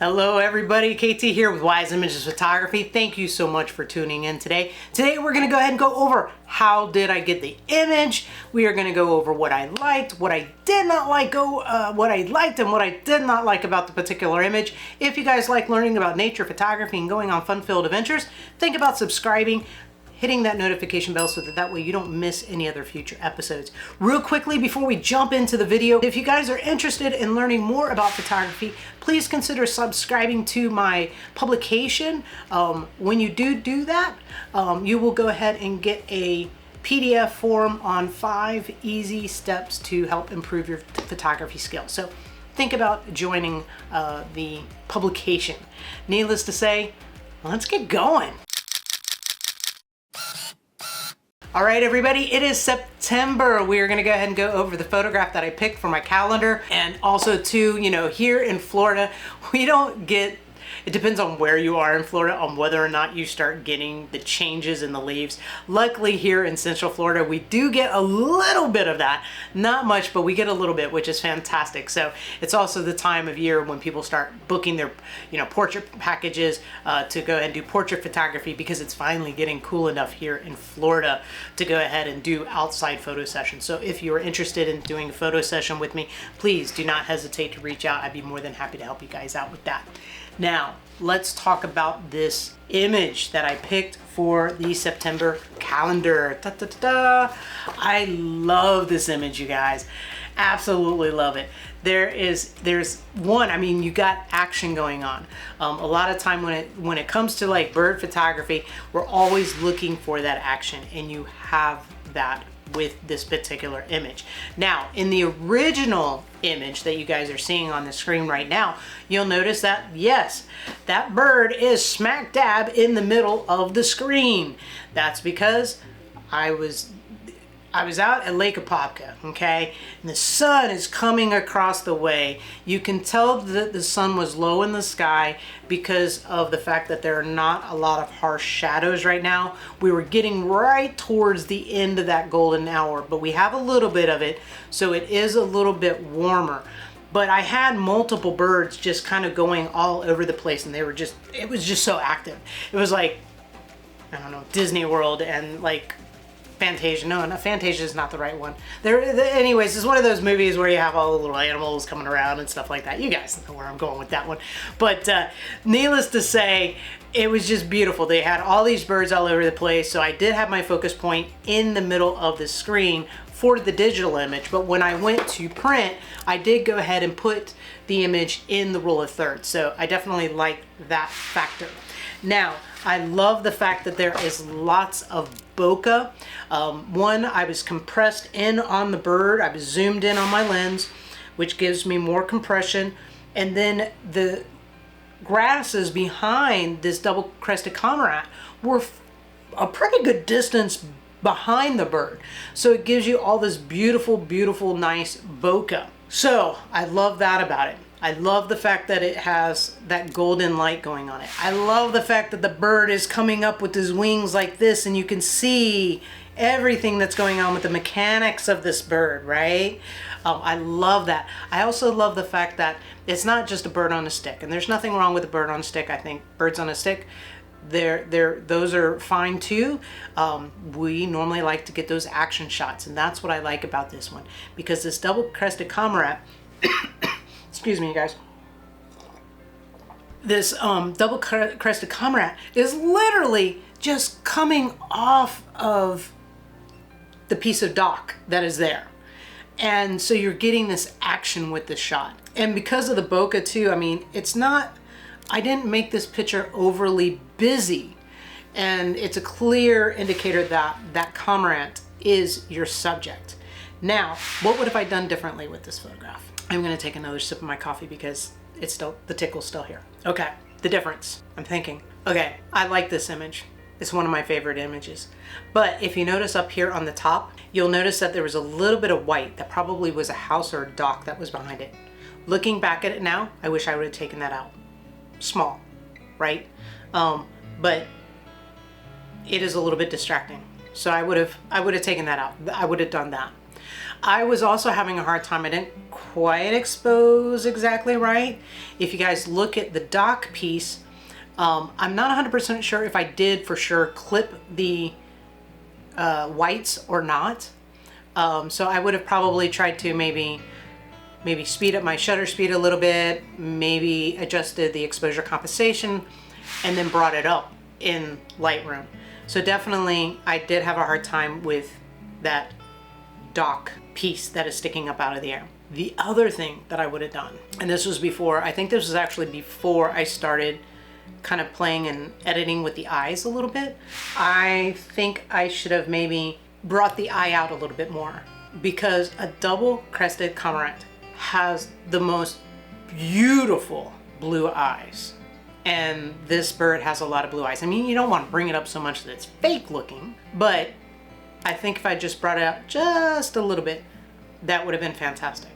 Hello everybody, KT here with Wise Images Photography. Thank you so much for tuning in today. Today we're going to go ahead and go over how did I get the image. We are going to go over what I liked, what I did not like, what I liked and what I did not like about the particular image. If you guys like learning about nature photography and going on fun-filled adventures, think about subscribing, hitting that notification bell so that way you don't miss any other future episodes. Real quickly before we jump into the video, if you guys are interested in learning more about photography, please consider subscribing to my publication. When you do that, you will go ahead and get a PDF form on 5 easy steps to help improve your photography skills. So think about joining the publication. Needless to say, let's get going. All right, everybody, it is September. We are gonna go ahead and go over the photograph that I picked for my calendar. And also too, here in Florida, we don't get, it depends on where you are in Florida on whether or not you start getting the changes in the leaves. Luckily here in Central Florida, we do get a little bit of that. Not much, but we get a little bit, which is fantastic. So it's also the time of year when people start booking their, portrait packages to go ahead and do portrait photography because it's finally getting cool enough here in Florida to go ahead and do outside photo sessions. So if you're interested in doing a photo session with me, please do not hesitate to reach out. I'd be more than happy to help you guys out with that. Now, let's talk about this image that I picked for the September calendar. Ta -ta -ta -ta. I love this image, you guys. Absolutely love it. There's one, you got action going on. A lot of time when it comes to like bird photography, we're always looking for that action, and you have that with this particular image. Now, in the original image that you guys are seeing on the screen right now, you'll notice that, yes, that bird is smack dab in the middle of the screen. That's because I was out at Lake Apopka, okay? And the sun is coming across the way. You can tell that the sun was low in the sky because of the fact that there are not a lot of harsh shadows right now. We were getting right towards the end of that golden hour, but we have a little bit of it, so it is a little bit warmer. But I had multiple birds just kind of going all over the place, and it was just so active. It was like, I don't know, Disney World and like Fantasia. No, Fantasia is not the right one. Anyways, it's one of those movies where you have all the little animals coming around and stuff like that. You guys know where I'm going with that one. But needless to say, it was just beautiful. They had all these birds all over the place. So I did have my focus point in the middle of the screen for the digital image. But when I went to print, I did go ahead and put the image in the rule of thirds. So I definitely like that factor. Now, I love the fact that there is lots of bokeh. One, I was compressed in on the bird. I was zoomed in on my lens, which gives me more compression. And then the grasses behind this double crested cormorant were a pretty good distance behind the bird. So it gives you all this beautiful, beautiful, nice bokeh. So I love that about it. I love the fact that it has that golden light going on it. I love the fact that the bird is coming up with his wings like this, and you can see everything that's going on with the mechanics of this bird, right? I love that. I also love the fact that it's not just a bird on a stick, and there's nothing wrong with a bird on a stick. I think birds on a stick, those are fine too. We normally like to get those action shots, and that's what I like about this one, because this double crested cormorant excuse me, you guys. This double crested cormorant is literally just coming off of the piece of dock that is there. And so you're getting this action with the shot. And because of the bokeh too, it's not, I didn't make this picture overly busy. And it's a clear indicator that that cormorant is your subject. Now, what would have I done differently with this photograph? I'm gonna take another sip of my coffee because it's still, the tickle's still here. Okay, the difference, I'm thinking. Okay, I like this image. It's one of my favorite images. But if you notice up here on the top, you'll notice that there was a little bit of white that probably was a house or a dock that was behind it. Looking back at it now, I wish I would have taken that out. Small, right? But it is a little bit distracting. So I would have taken that out. I would have done that. I was also having a hard time. I didn't quite expose exactly right. If you guys look at the dock piece, I'm not 100% sure if I did for sure clip the whites or not. So I would have probably tried to maybe speed up my shutter speed a little bit, maybe adjusted the exposure compensation, and then brought it up in Lightroom. So definitely I did have a hard time with that dock piece that is sticking up out of the air. The other thing that I would have done, and this was before, I think this was actually before I started kind of playing and editing with the eyes a little bit. I think I should have maybe brought the eye out a little bit more, because a double crested cormorant has the most beautiful blue eyes. And this bird has a lot of blue eyes. I mean, you don't want to bring it up so much that it's fake looking, but I think if I just brought it up just a little bit, that would have been fantastic.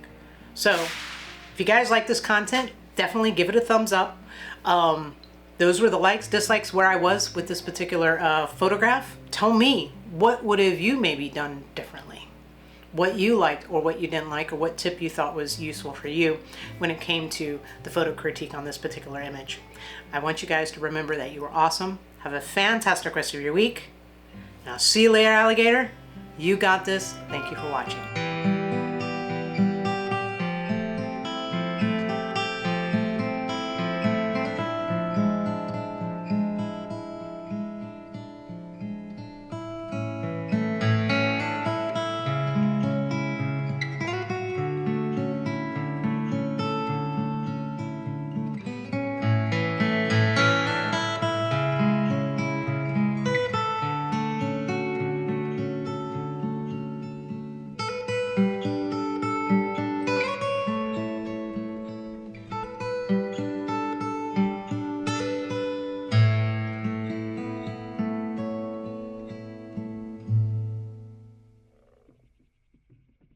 So if you guys like this content, definitely give it a thumbs up. Those were the likes, dislikes, where I was with this particular photograph. Tell me, what would have you maybe done differently? What you liked or what you didn't like, or what tip you thought was useful for you when it came to the photo critique on this particular image. I want you guys to remember that you are awesome. Have a fantastic rest of your week. And I'll see you later, alligator. You got this. Thank you for watching.